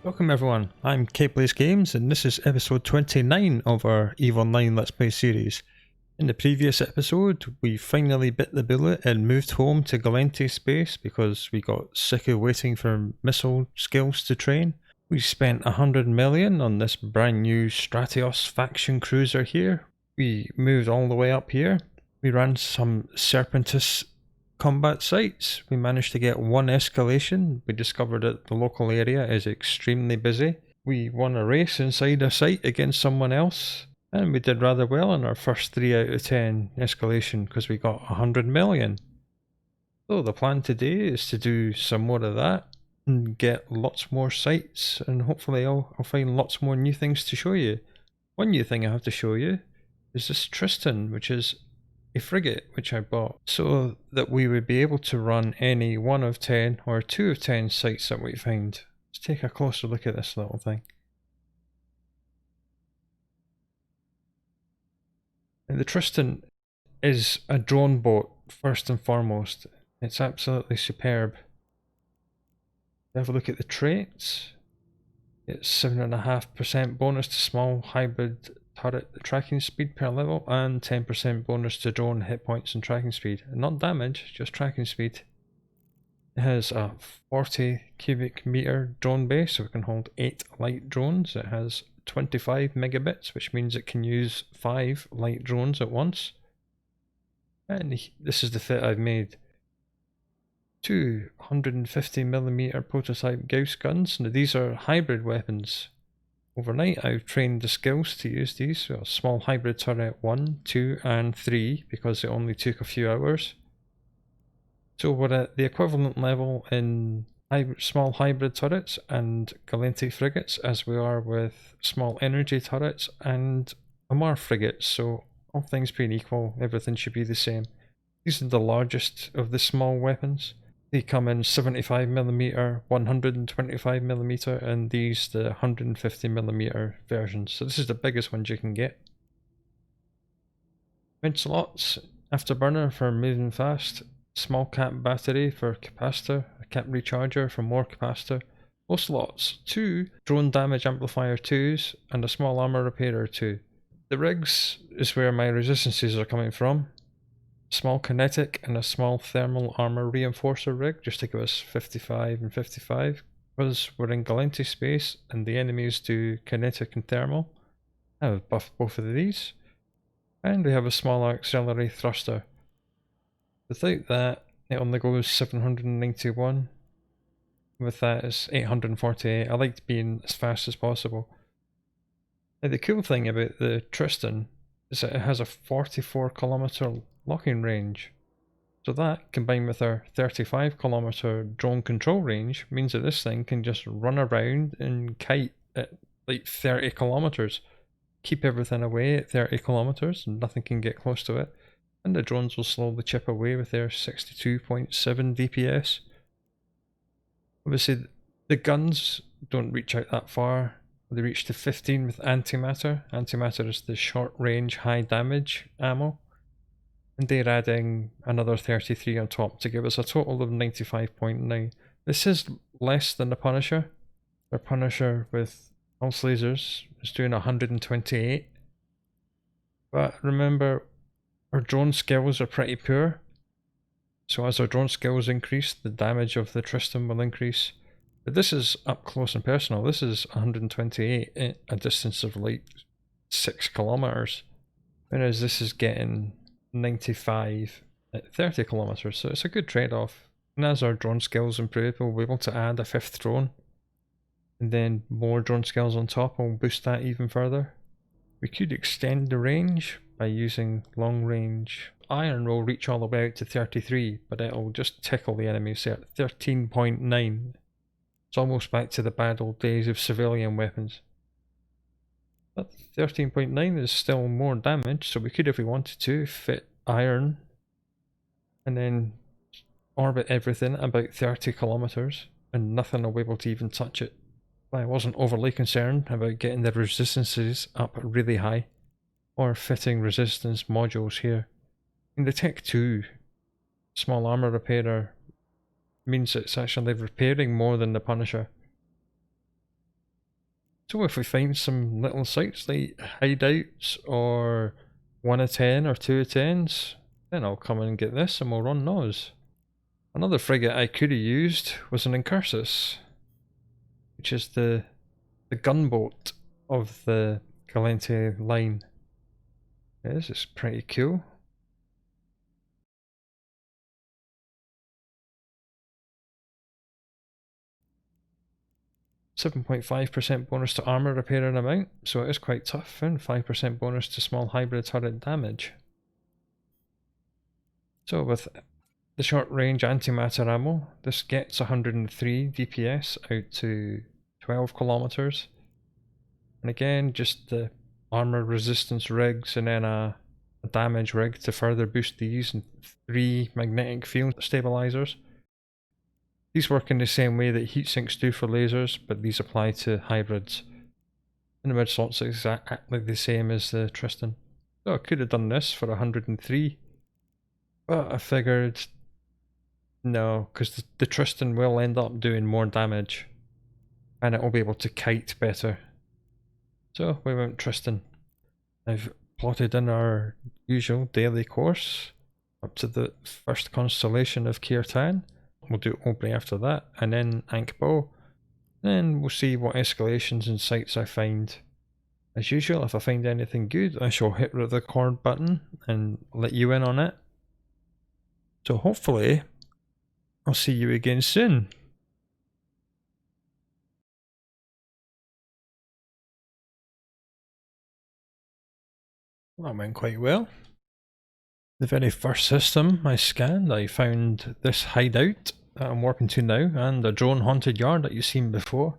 Welcome everyone, I'm K-Blaze Games and this is episode 29 of our EVE Online Let's Play series. In the previous episode, we finally bit the bullet and moved home to Gallente space because we got sick of waiting for missile skills to train. We spent 100 million on this brand new Stratios faction cruiser here. We moved all the way up here. We ran some Serpentis combat sites. We managed to get one escalation. We discovered that the local area is extremely busy. We won a race inside a site against someone else, and we did rather well on our first 3 out of 10 escalation because we got 100 million. So the plan today is to do some more of that and get lots more sites, and hopefully I'll find lots more new things to show you. One new thing I have to show you is this Tristan, which is a frigate which I bought so that we would be able to run any 1 of 10 or 2 of 10 sites that we find. Let's take a closer look at this little thing. And the Tristan is a drone boat first and foremost. It's absolutely superb. Have a look at the traits. It's 7.5% bonus to small hybrid turret tracking speed per level and 10% bonus to drone hit points and tracking speed. Not damage, just tracking speed. It has a 40 cubic meter drone base, so it can hold 8 light drones. It has 25 megabits, which means it can use 5 light drones at once. And this is the fit I've made. 250mm prototype Gauss guns. Now these are hybrid weapons. Overnight I've trained the skills to use these. So a small hybrid turret 1, 2 and 3 because it only took a few hours. So we're at the equivalent level in small hybrid turrets and Gallente frigates as we are with small energy turrets and Amar frigates. So all things being equal, everything should be the same. These are the largest of the small weapons. They come in 75mm, 125mm, and these the 150mm versions. So this is the biggest ones you can get. Mid slots, afterburner for moving fast, small cap battery for capacitor, a cap recharger for more capacitor. Low slots, 2 drone damage amplifier 2s, and a small armor repairer 2. The rigs is where my resistances are coming from. Small kinetic and a small thermal armor reinforcer rig just to give us 55 and 55 because we're in Gallente space and the enemies do kinetic and thermal. I've buffed both of these, and we have a small auxiliary thruster. Without that it only goes 791, with that it's 848. I like being as fast as possible. Now the cool thing about the Tristan is that it has a 44km locking range. So that, combined with our 35km drone control range, means that this thing can just run around and kite at like 30 kilometers. Keep everything away at 30 kilometers and nothing can get close to it. And the drones will slowly chip away with their 62.7 DPS. Obviously the guns don't reach out that far. They reach to 15 with antimatter. Antimatter is the short range high damage ammo. And they're adding another 33 on top to give us a total of 95.9. This is less than the Punisher. Their Punisher with pulse lasers is doing 128. But remember, our drone skills are pretty poor. So as our drone skills increase, the damage of the Tristan will increase. But this is up close and personal. This is 128 at a distance of like 6 kilometers. Whereas this is getting 95 at 30 kilometers, so it's a good trade-off. And as our drone skills improve, we'll be able to add a 5th drone, and then more drone skills on top will boost that even further. We could extend the range by using long range. Iron will reach all the way out to 33, but it'll just tickle the enemies at 13.9. It's almost back to the bad old days of civilian weapons. But 13.9 is still more damage, so we could, if we wanted to, fit iron and then orbit everything about 30 kilometers and nothing will be able to even touch it. But I wasn't overly concerned about getting the resistances up really high or fitting resistance modules here. In the Tech 2, small armor repairer means it's actually repairing more than the Punisher. So if we find some little sites like hideouts or 1 of 10 or 2 of 10s, then I'll come and get this and we'll run those. Another frigate I could have used was an Incursus, which is the gunboat of the Gallente line. This is pretty cool. %.5% bonus to armour repair and amount, so it is quite tough, and 5% bonus to small hybrid turret damage. So with the short range antimatter ammo, this gets 103 DPS out to 12 kilometers. And again, just the armor resistance rigs and then a damage rig to further boost these, and 3 magnetic field stabilizers. These work in the same way that heat sinks do for lasers, but these apply to hybrids. And the mid slot's exactly the same as the Tristan. So I could have done this for 103, but I figured no, because the Tristan will end up doing more damage and it will be able to kite better. So we went Tristan. I've plotted in our usual daily course up to the first constellation of Kirtan. We'll do Aubrey after that, and then Ankbo. Then we'll see what escalations and sites I find. As usual, if I find anything good, I shall hit the record button and let you in on it. So hopefully, I'll see you again soon. That went quite well. The very first system I scanned, I found this hideout that I'm working to now, and a drone haunted yard that you've seen before.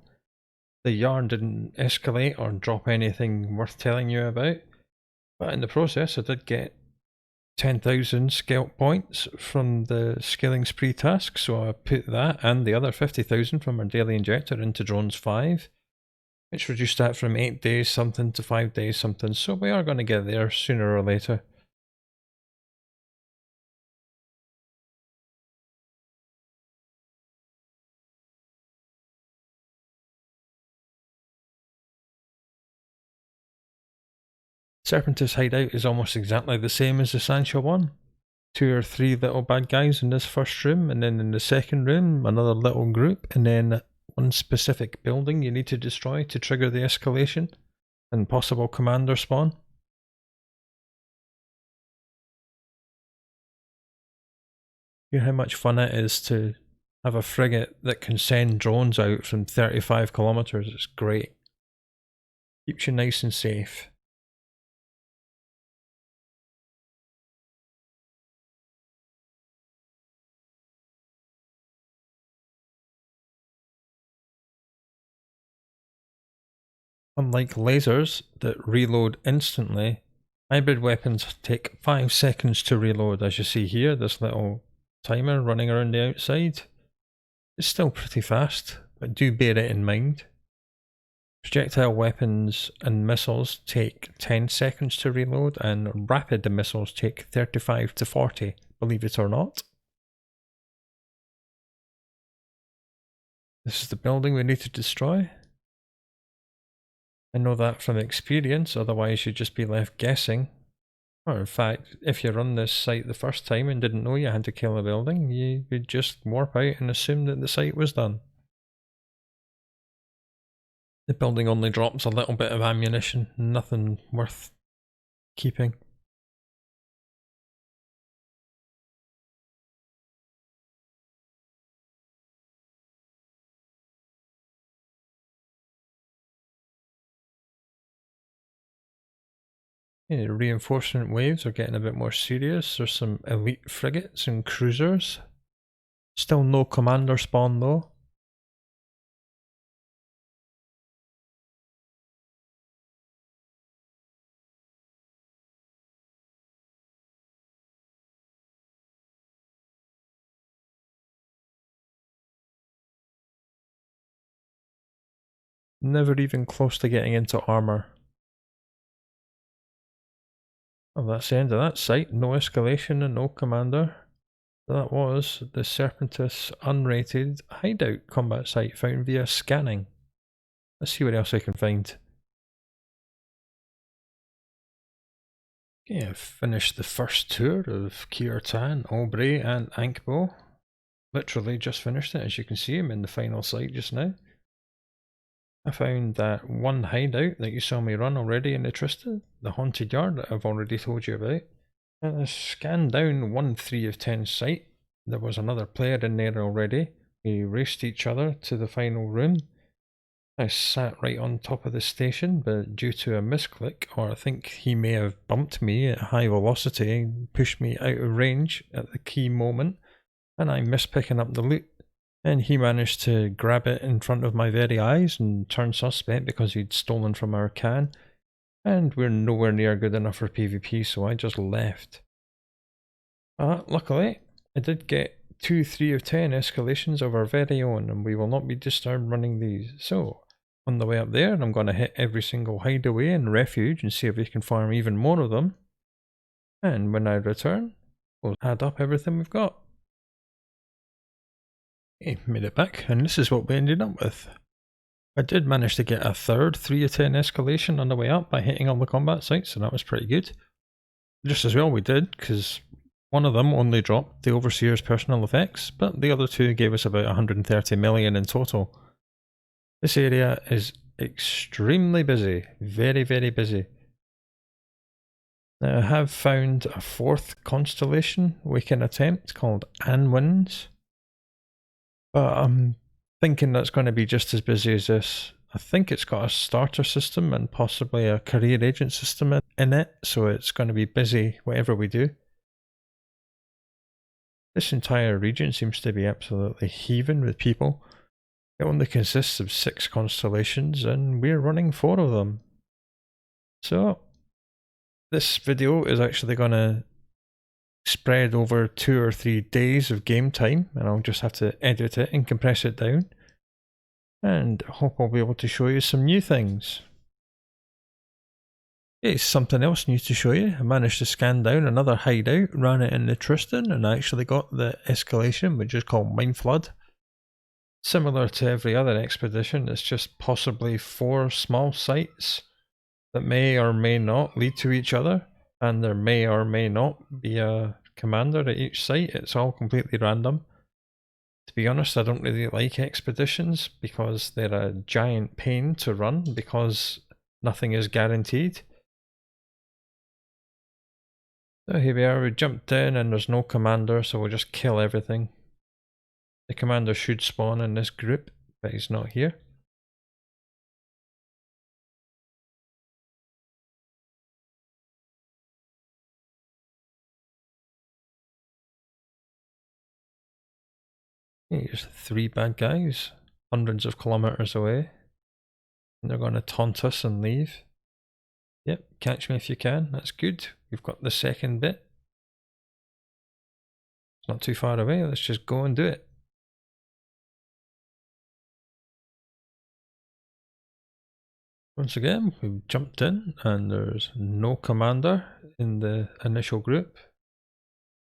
The yard didn't escalate or drop anything worth telling you about, but in the process I did get 10,000 scalp points from the scaling spree task, so I put that and the other 50,000 from our daily injector into drones 5, which reduced that from 8 days something to 5 days something, so we are going to get there sooner or later. Serpentis Hideout is almost exactly the same as the Sancho one. 2 or 3 little bad guys in this first room, and then in the second room another little group, and then one specific building you need to destroy to trigger the escalation and possible commander spawn. Hear how much fun it is to have a frigate that can send drones out from 35 kilometers. It's great. Keeps you nice and safe. Unlike lasers that reload instantly, hybrid weapons take 5 seconds to reload. As you see here, this little timer running around the outside. It's still pretty fast, but do bear it in mind. Projectile weapons and missiles take 10 seconds to reload, and rapid missiles take 35 to 40, believe it or not. This is the building we need to destroy. I know that from experience, otherwise you'd just be left guessing. Or in fact, if you run this site the first time and didn't know you had to kill a building, you would just warp out and assume that the site was done. The building only drops a little bit of ammunition, nothing worth keeping. Yeah, reinforcement waves are getting a bit more serious. There's some elite frigates and cruisers. Still no commander spawn though. Never even close to getting into armor. Well, that's the end of that site. No escalation and no commander. That was the Serpentis unrated hideout combat site found via scanning. Let's see what else I can find. Okay, I've finished the first tour of Kirtan, Aubrey and Ankbo. Literally just finished it, as you can see. I'm in the final site just now. I found that one hideout that you saw me run already in the Tristan, the haunted yard that I've already told you about. And I scanned down one 3 of 10 site. There was another player in there already. We raced each other to the final room. I sat right on top of the station, but due to a misclick, or I think he may have bumped me at high velocity and pushed me out of range at the key moment, and I missed picking up the loot. And he managed to grab it in front of my very eyes and turn suspect because he'd stolen from our can. And we're nowhere near good enough for PvP, so I just left. Luckily, I did get 2 3 of 10 escalations of our very own, and we will not be disturbed running these. So, on the way up there, I'm going to hit every single hideaway and refuge and see if we can farm even more of them. And when I return, we'll add up everything we've got. Okay, made it back, and this is what we ended up with. I did manage to get a third 3 of 10 escalation on the way up by hitting all the combat sites, so that was pretty good. Just as well we did, because one of them only dropped the Overseer's personal effects, but the other two gave us about 130 million in total. This area is extremely busy, very, very busy. Now I have found a 4th constellation we can attempt called Anwins, but I'm thinking that's going to be just as busy as this. I think it's got a starter system and possibly a career agent system in it, so it's going to be busy whatever we do. This entire region seems to be absolutely heaving with people. It only consists of 6 constellations and we're running 4 of them. So, this video is actually going to spread over 2 or 3 days of game time, and I'll just have to edit it and compress it down. And I hope I'll be able to show you some new things. Okay, something else new to show you. I managed to scan down another hideout, ran it in the Tristan, and I actually got the escalation, which is called Mindflood. Similar to every other expedition, it's just possibly 4 small sites that may or may not lead to each other, and there may or may not be a commander at each site. It's all completely random. To be honest, I don't really like expeditions because they're a giant pain to run because nothing is guaranteed. So here we are, we jumped in and there's no commander, so we'll just kill everything. The commander should spawn in this group, but he's not here. Here's 3 bad guys, hundreds of kilometers away. And they're going to taunt us and leave. Yep, catch me if you can, that's good. We've got the second bit. It's not too far away, let's just go and do it. Once again, we've jumped in and there's no commander in the initial group.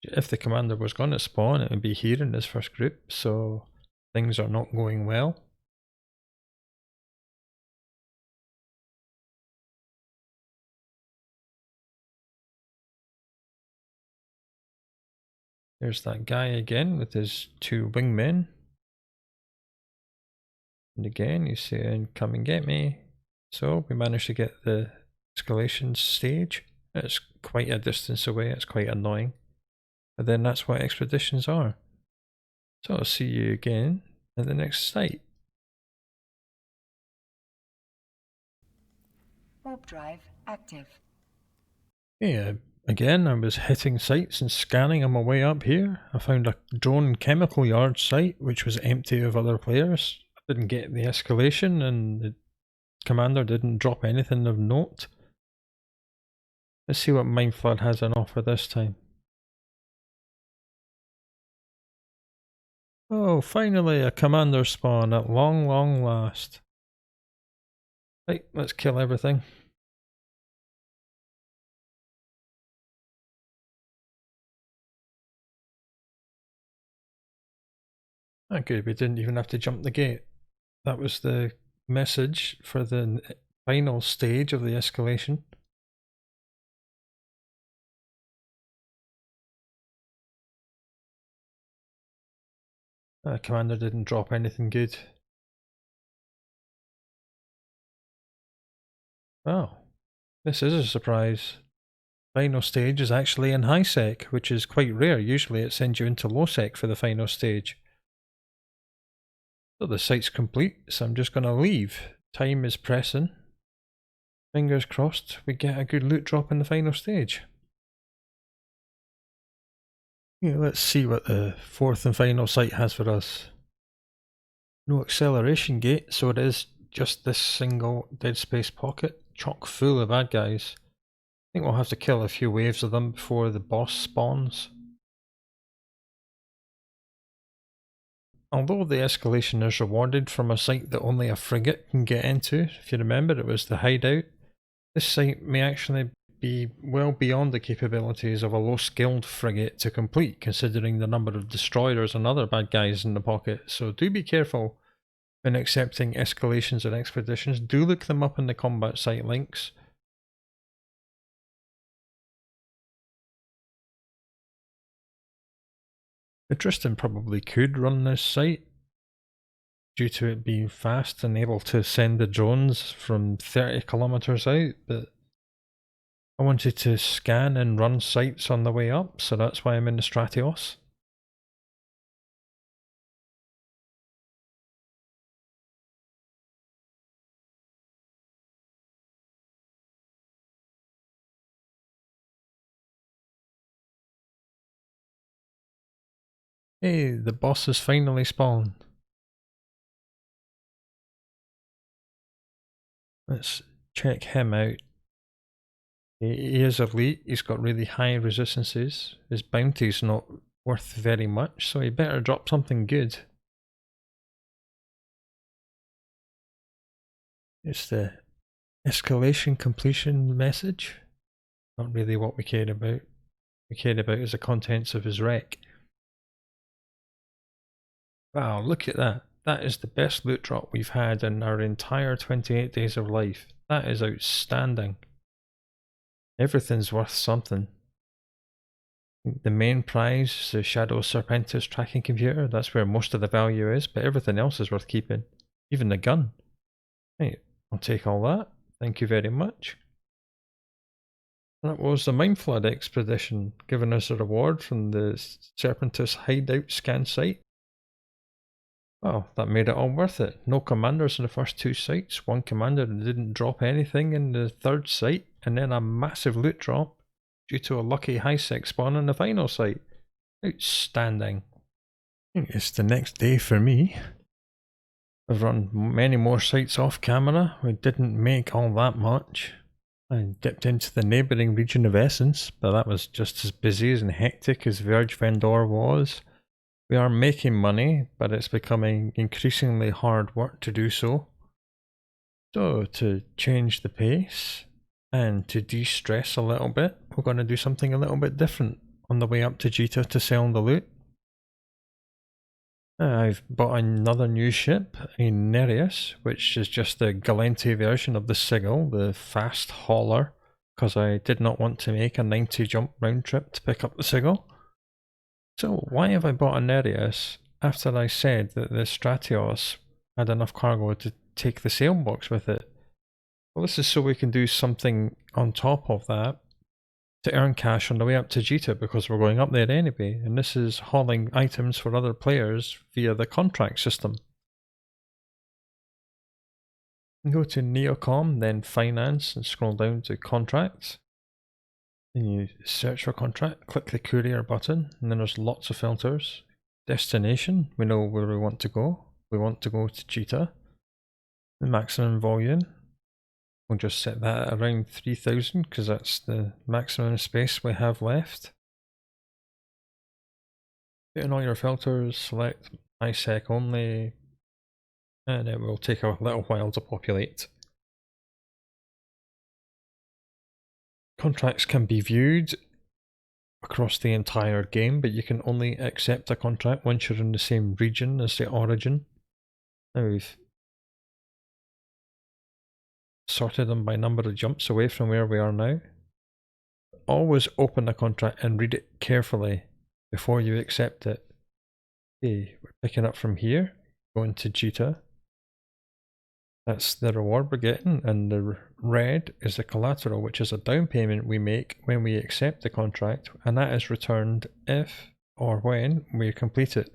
If the commander was going to spawn, it would be here in this first group, so things are not going well. There's that guy again with his 2 wingmen. And again, he's saying, come and get me. So we managed to get the escalation stage. It's quite a distance away, it's quite annoying. But then that's what expeditions are. So I'll see you again at the next site. Warp drive active. Yeah, again, I was hitting sites and scanning on my way up here. I found a drone chemical yard site which was empty of other players. I didn't get the escalation and the commander didn't drop anything of note. Let's see what Mindflood has on offer this time. Oh, finally a commander spawn at long, long last. Right, let's kill everything. Okay, we didn't even have to jump the gate. That was the message for the final stage of the escalation. Commander didn't drop anything good. Oh, this is a surprise. Final stage is actually in high sec, which is quite rare. Usually it sends you into low sec for the final stage. So the site's complete, so I'm just going to leave. Time is pressing. Fingers crossed we get a good loot drop in the final stage. Yeah, let's see what the fourth and final site has for us. No acceleration gate, so it is just this single dead space pocket, chock full of bad guys. I think we'll have to kill a few waves of them before the boss spawns. Although the escalation is rewarded from a site that only a frigate can get into, if you remember it was the Hideout, this site may actually be well beyond the capabilities of a low-skilled frigate to complete, considering the number of destroyers and other bad guys in the pocket, so do be careful when accepting escalations and expeditions. Do look them up in the combat site links. Tristan probably could run this site due to it being fast and able to send the drones from 30 kilometers out, but I wanted to scan and run sites on the way up, so that's why I'm in the Stratios. Hey, the boss has finally spawned. Let's check him out. He is elite, he's got really high resistances. His bounty's not worth very much, so he better drop something good. It's the escalation completion message. Not really what we cared about. We cared about is the contents of his wreck. Wow, look at that. That is the best loot drop we've had in our entire 28 days of life. That is outstanding. Everything's worth something. The main prize is the Shadow Serpentis tracking computer. That's where most of the value is, but everything else is worth keeping. Even the gun. Right, I'll take all that. Thank you very much. That was the Mindflood Expedition, giving us a reward from the Serpentis Hideout scan site. Well, that made it all worth it. No commanders in the first two sites, one commander that didn't drop anything in the third site, and then a massive loot drop due to a lucky high sec spawn in the final site. Outstanding. It's the next day for me. I've run many more sites off camera. We didn't make all that much. I dipped into the neighbouring region of Essence, but that was just as busy and hectic as Verge Vendor was. We are making money, but it's becoming increasingly hard work to do so. So, to change the pace and to de-stress a little bit, we're going to do something a little bit different on the way up to Jita to sell the loot. I've bought another new ship, a Nereus, which is just the Gallente version of the Sigil, the fast hauler, because I did not want to make a 90 jump round trip to pick up the Sigil. So why have I bought a Nereus after I said that the Stratios had enough cargo to take the sailbox with it? Well, this is so we can do something on top of that to earn cash on the way up to Jita, because we're going up there anyway, and this is hauling items for other players via the contract system. Go to Neocom, then Finance, and scroll down to Contracts. And you search for contract, click the Courier button, and then there's lots of filters. Destination, we know where we want to go. We want to go to Jita. The maximum volume, we'll just set that at around 3000 because that's the maximum space we have left. Put in all your filters, select ISEC only, and it will take a little while to populate. Contracts can be viewed across the entire game, but you can only accept a contract once you're in the same region as the origin. Now, sorted them by number of jumps away from where we are now. Always open the contract and read it carefully before you accept it. Okay, we're picking up from here, going to Jita. That's the reward we're getting, and the red is the collateral, which is a down payment we make when we accept the contract, and that is returned if or when we complete it.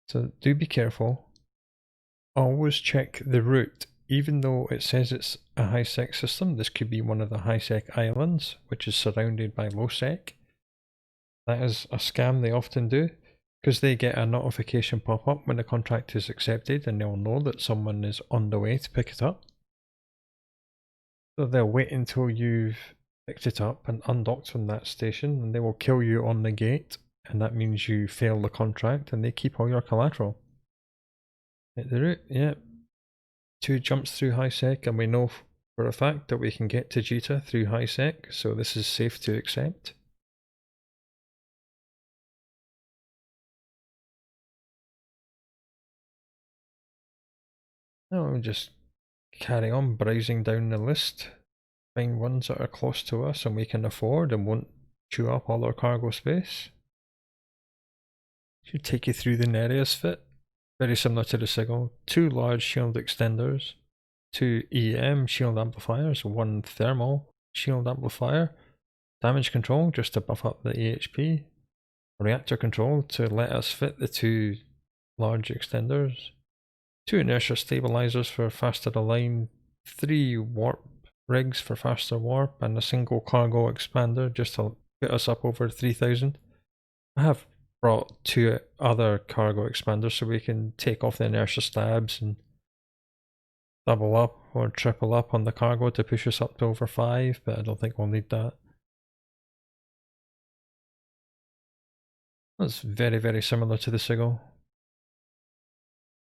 So do be careful. Always check the route. Even though it says it's a high-sec system, this could be one of the high-sec islands, which is surrounded by low-sec. That is a scam they often do, because they get a notification pop up when the contract is accepted, and they'll know that someone is on the way to pick it up. So they'll wait until you've picked it up and undocked from that station, and they will kill you on the gate, and that means you fail the contract, and they keep all your collateral. Hit the route, yeah. 2 jumps through high sec, and we know for a fact that we can get to Jita through high sec, so this is safe to accept. Now we'll just carry on browsing down the list, find ones that are close to us and we can afford and won't chew up all our cargo space. Should take you through the Nereus fit. Very similar to the Sigil. 2 large shield extenders, 2 EM shield amplifiers, 1 thermal shield amplifier, damage control just to buff up the EHP, reactor control to let us fit the 2 large extenders, 2 inertia stabilizers for faster align, 3 warp rigs for faster warp, and a single cargo expander just to get us up over 3000. I have brought 2 other cargo expanders so we can take off the inertia stabs and double up or triple up on the cargo to push us up to over 5, but I don't think we'll need that. That's very similar to the Sigil.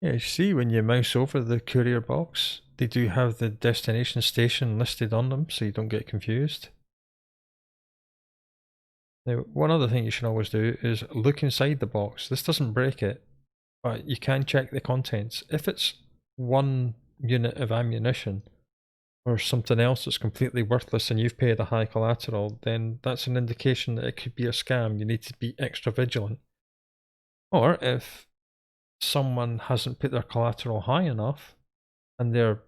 Yeah, you see when you mouse over the courier box, they do have the destination station listed on them so you don't get confused. Now, one other thing you should always do is look inside the box. This doesn't break it, but you can check the contents. If it's 1 unit of ammunition or something else that's completely worthless and you've paid a high collateral, then that's an indication that it could be a scam. You need to be extra vigilant. Or if someone hasn't put their collateral high enough and they're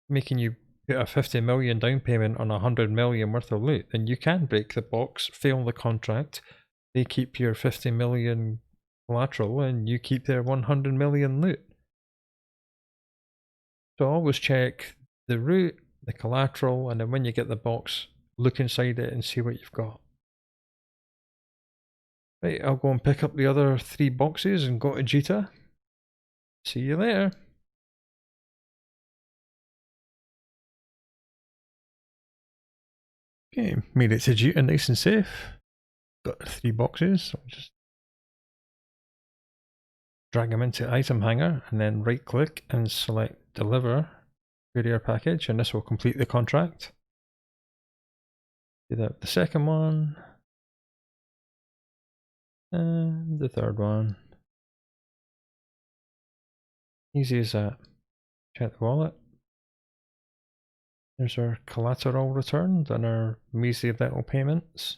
making you put a 50 million down payment on 100 million worth of loot, then you can break the box, fail the contract, they keep your 50 million collateral and you keep their 100 million loot. So always check the route, the collateral, and then when you get the box, look inside it and see what you've got. Right, I'll go and pick up the other 3 boxes and go to Jita. See you later. Okay, made it to Jita nice and safe. Got 3 boxes, so I'll just drag them into item hanger and then right click and select deliver courier package, and this will complete the contract. Do that with the second one. And the third one. Easy as that. Check the wallet. There's our collateral returned and our measly little payments.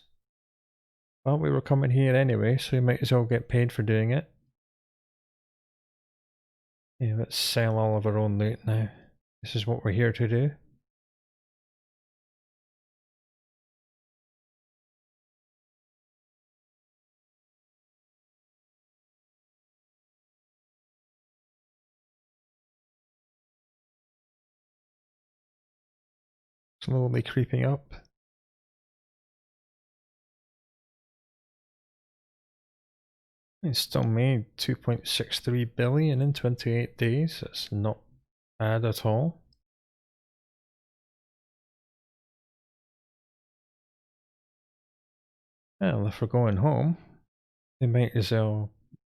Well, we were coming here anyway, so we might as well get paid for doing it. Yeah, let's sell all of our own loot now. This is what we're here to do. Slowly creeping up. It's still made 2.63 billion in 28 days. That's not bad at all. Well, if we're going home, we might as well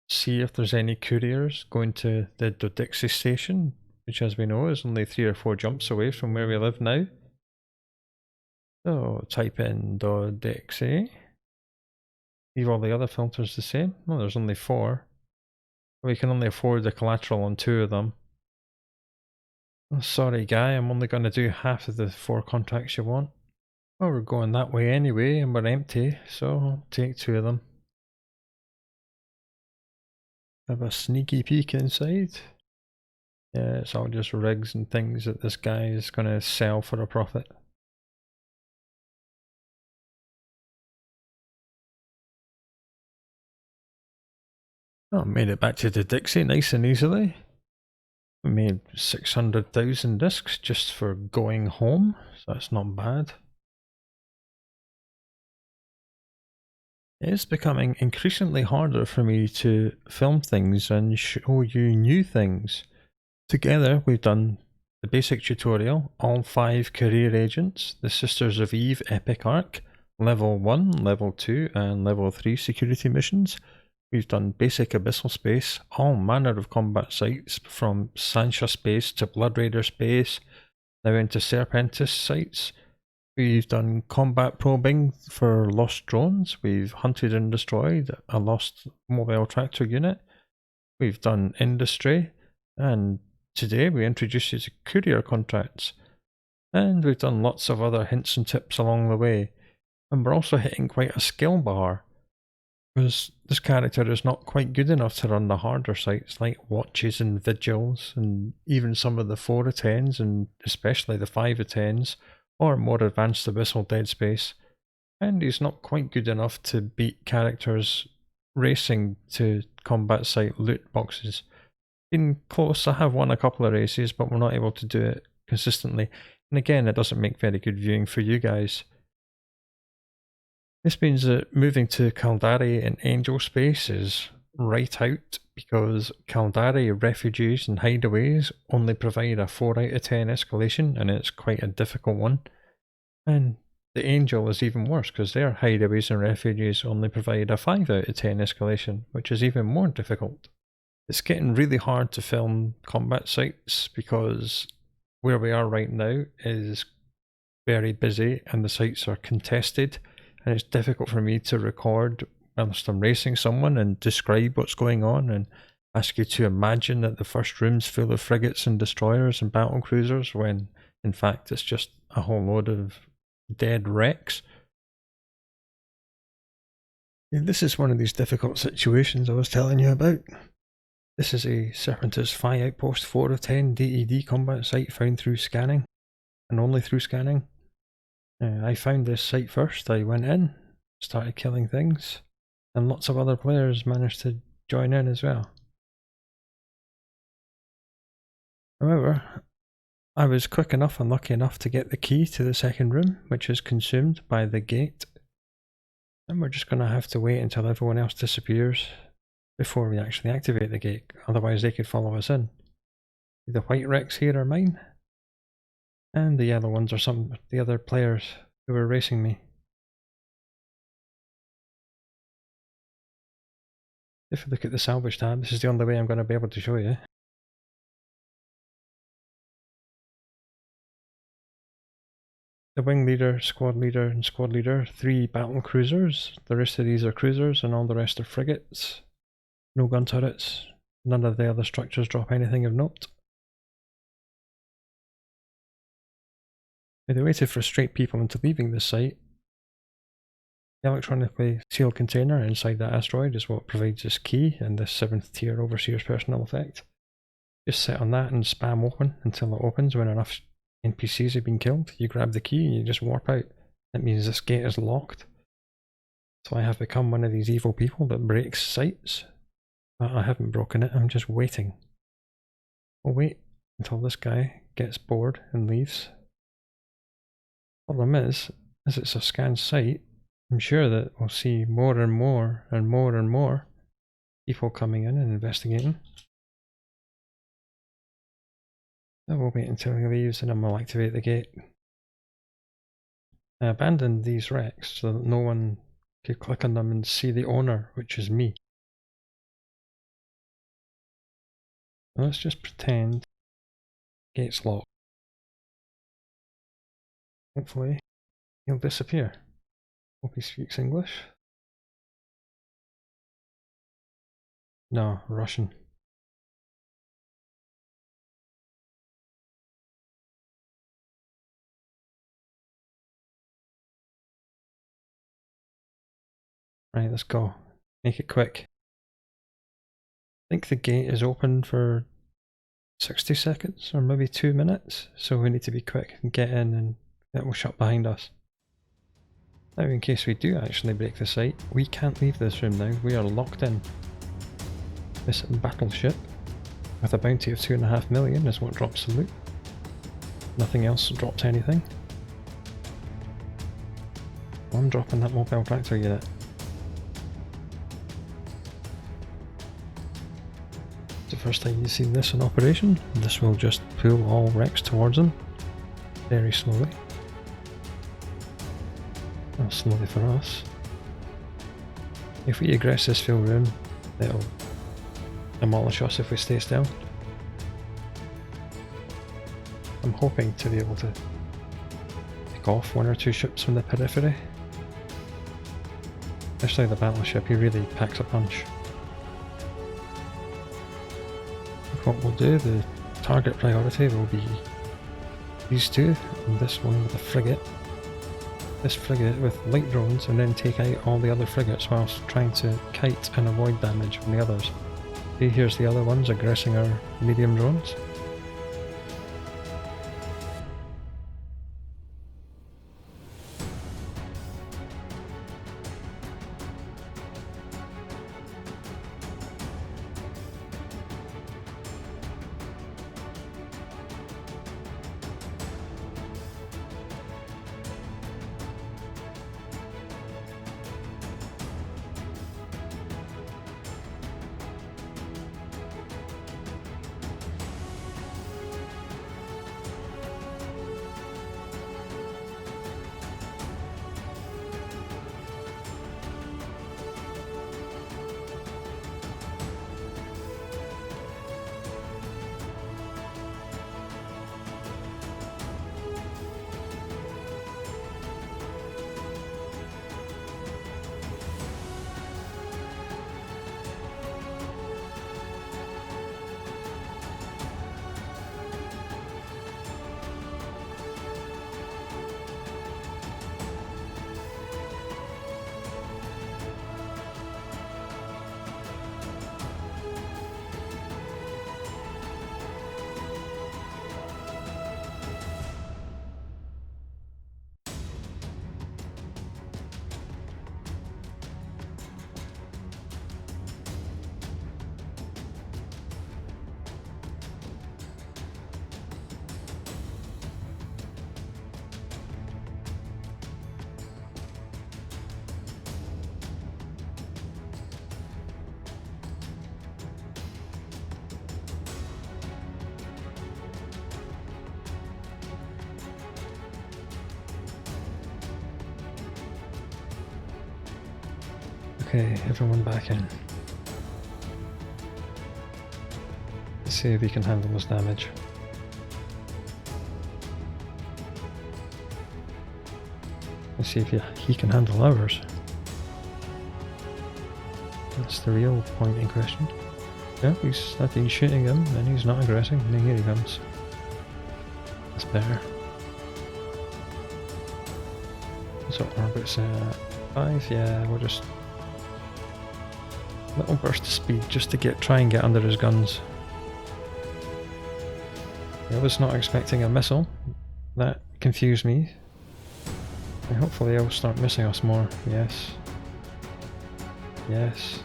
see if there's any couriers going to the Dodixie station, which as we know is only 3 or 4 jumps away from where we live now. So type in Dodixie. Leave all the other filters the same. Well, there's only 4. We can only afford the collateral on 2 of them. Oh, sorry guy, I'm only going to do half of the 4 contracts you want. Well, we're going that way anyway and we're empty, so I'll take 2 of them. Have a sneaky peek inside. Yeah, it's all just rigs and things that this guy is going to sell for a profit. Oh, made it back to the Dixie nice and easily. We made 600,000 discs just for going home, so that's not bad. It's becoming increasingly harder for me to film things and show you new things. Together we've done the basic tutorial, all 5 career agents, the Sisters of Eve epic arc, level 1, level 2 and level 3 security missions. We've done basic abyssal space, all manner of combat sites from Sancha space to Blood Raider space, now into Serpentis sites. We've done combat probing for lost drones. We've hunted and destroyed a lost mobile tractor unit. We've done industry. And today we introduce you to Courier Contracts. And we've done lots of other hints and tips along the way. And we're also hitting quite a skill bar, because this character is not quite good enough to run the harder sites like watches and vigils, and even some of the 4 of 10s and especially the 5 of 10s, or more advanced abyssal dead space. And he's not quite good enough to beat characters racing to combat site loot boxes. Been close, I have won a couple of races, but we're not able to do it consistently. And again, it doesn't make very good viewing for you guys. This means that moving to Caldari and Angel Space is right out, because Caldari refugees and hideaways only provide a 4 out of 10 escalation, and it's quite a difficult one. And the Angel is even worse, because their hideaways and refugees only provide a 5 out of 10 escalation, which is even more difficult. It's getting really hard to film combat sites because where we are right now is very busy and the sites are contested, and it's difficult for me to record whilst I'm racing someone and describe what's going on and ask you to imagine that the first room's full of frigates and destroyers and battle cruisers, when in fact it's just a whole load of dead wrecks. This is one of these difficult situations I was telling you about. This is a Serpentis Phi Outpost 4 of 10 DED combat site found through scanning, and only through scanning. I found this site first, I went in, started killing things, and lots of other players managed to join in as well. However, I was quick enough and lucky enough to get the key to the second room, which is consumed by the gate. And we're just going to have to wait until everyone else disappears before we actually activate the gate, otherwise they could follow us in. The white wrecks here are mine, and the yellow ones are some of the other players who were racing me. If you look at the salvage tab, this is the only way I'm going to be able to show you. The wing leader, and squad leader, 3 battle cruisers. The rest of these are cruisers and all the rest are frigates. No gun turrets. None of the other structures drop anything of note. The way to frustrate people into leaving this site, the electronically sealed container inside that asteroid is what provides this key and this 7th tier Overseer's personal effect. Just sit on that and spam open until it opens. When enough NPCs have been killed, you grab the key and you just warp out. That means this gate is locked. So I have become one of these evil people that breaks sites. But I haven't broken it, I'm just waiting. I'll wait until this guy gets bored and leaves. Problem is, as it's a scanned site, I'm sure that we'll see more and more and more and more people coming in and investigating. So we'll wait until he leaves and then we'll activate the gate. I abandoned these wrecks so that no one could click on them and see the owner, which is me. So let's just pretend gate's locked. Hopefully he'll disappear. Hope he speaks English. No, Russian. Right, let's go. Make it quick. I think the gate is open for 60 seconds or maybe 2 minutes, so we need to be quick and get in and it will shut behind us. Now in case we do actually break the site, we can't leave this room now, we are locked in. This battleship with a bounty of 2.5 million is what drops the loot. Nothing else dropped anything. I'm dropping that mobile tractor unit. It's the first time you've seen this in operation. This will just pull all wrecks towards them, very slowly. Well, slowly for us. If we aggress this fill room, it'll demolish us if we stay still. I'm hoping to be able to pick off 1 or 2 ships from the periphery. Especially the battleship, he really packs a punch. What we'll do, the target priority will be these two, and this one with a frigate. This frigate with light drones, and then take out all the other frigates whilst trying to kite and avoid damage from the others. See, here's the other ones aggressing our medium drones. Okay, everyone back in. Let's see if he can handle this damage. Let's see if he can handle ours. That's the real point in question. Yeah, I've been shooting him and he's not aggressing. And here he comes. That's better. So orbit's at 5, yeah, we'll just little burst of speed just to try and get under his guns. I was not expecting a missile. That confused me. And hopefully he'll start missing us more. Yes. Yes.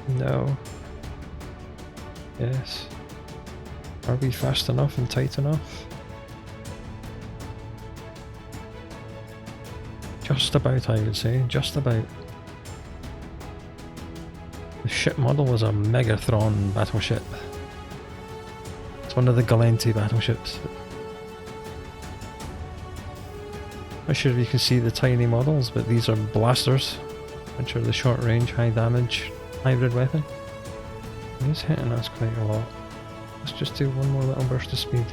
No. Yes. Are we fast enough and tight enough? Just about, I would say. Just about. The ship model was a Megathron battleship. It's one of the Gallente battleships. Not sure if you can see the tiny models, but these are blasters, which are the short range, high damage hybrid weapon. He's hitting us quite a lot. Let's just do one more little burst of speed.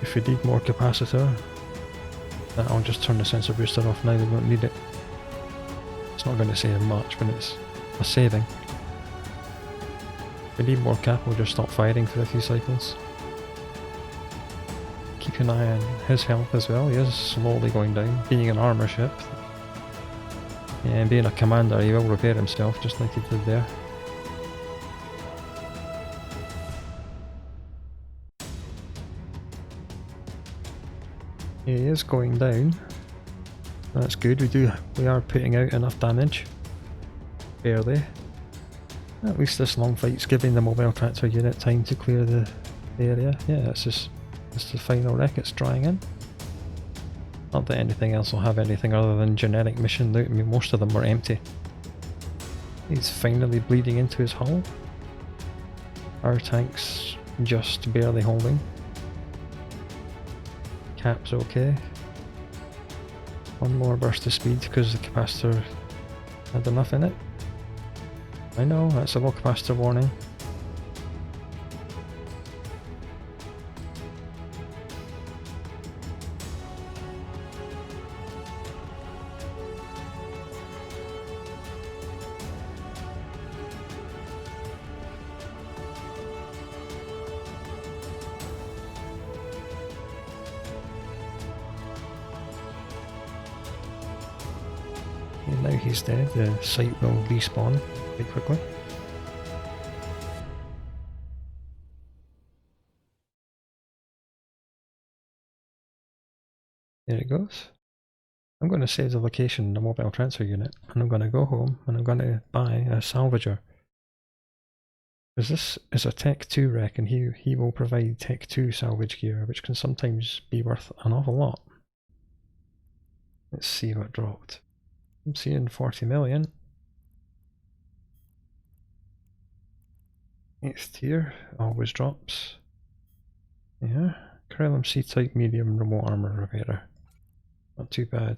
If we need more capacitor, I'll just turn the sensor booster off now, we don't need it. It's not going to save much, but it's a saving. If we need more cap, we'll just stop firing for a few cycles. Keep keep an eye on his health as well. He is slowly going down, being an armour ship. And being a commander, he will repair himself just like he did there. He is going down. That's good. We are putting out enough damage. Barely. At least this long fight's giving the mobile tractor unit time to clear the area. Yeah, it's the final wreck. It's drying in. Not that anything else will have anything other than generic mission loot. I mean, most of them were empty. He's finally bleeding into his hull. Our tank's just barely holding. Cap's okay. One more burst of speed because the capacitor had enough in it. I know, that's a low capacitor warning. And now he's dead, the site will respawn quite quickly. There it goes. I'm going to save the location in the mobile transfer unit, and I'm going to go home and I'm going to buy a salvager. Because this is a Tech 2 wreck, and he will provide Tech 2 salvage gear, which can sometimes be worth an awful lot. Let's see what dropped. I'm seeing 40 million. 8th tier, always drops. Yeah, Corellum C-type medium remote armor repairer. Not too bad.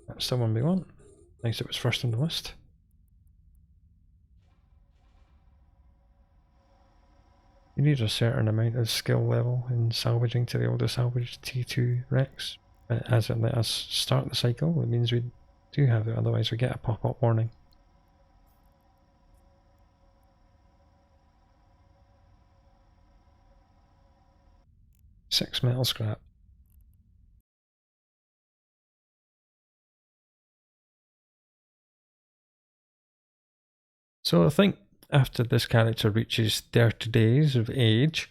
That's the one we want. Nice it was first on the list. You need a certain amount of skill level in salvaging to be able to salvage T2 wrecks. But as it let us start the cycle, it means we do have it, otherwise we get a pop-up warning. Six metal scrap. So I think after this character reaches 30 days of age,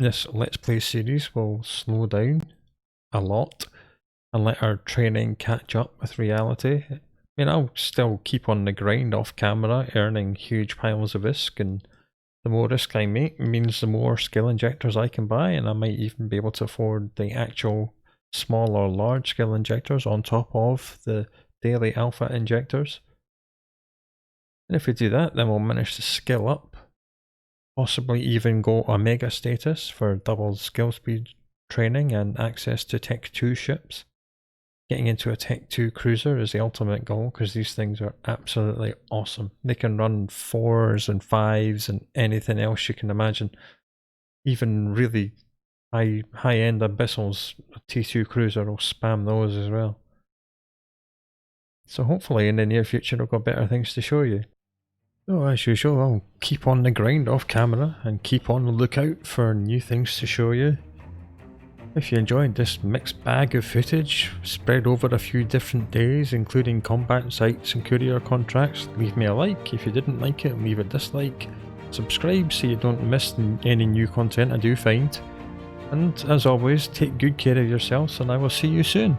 this Let's Play series will slow down a lot and let our training catch up with reality. I mean, I'll still keep on the grind off camera, earning huge piles of risk, and the more risk I make means the more skill injectors I can buy, and I might even be able to afford the actual small or large skill injectors on top of the daily alpha injectors. And if we do that, then we'll manage to skill up, possibly even go Omega status for double skill speed training and access to Tech 2 ships. Getting into a Tech 2 cruiser is the ultimate goal, because these things are absolutely awesome. They can run 4s and 5s and anything else you can imagine. Even really high-end abyssals, a T2 cruiser will spam those as well. So hopefully in the near future I've got better things to show you. So as usual, I'll keep on the grind off camera and keep on the lookout for new things to show you. If you enjoyed this mixed bag of footage spread over a few different days, including combat sites and courier contracts, leave me a like. If you didn't like it, leave a dislike. Subscribe so you don't miss any new content I do find. And as always, take good care of yourselves, and I will see you soon.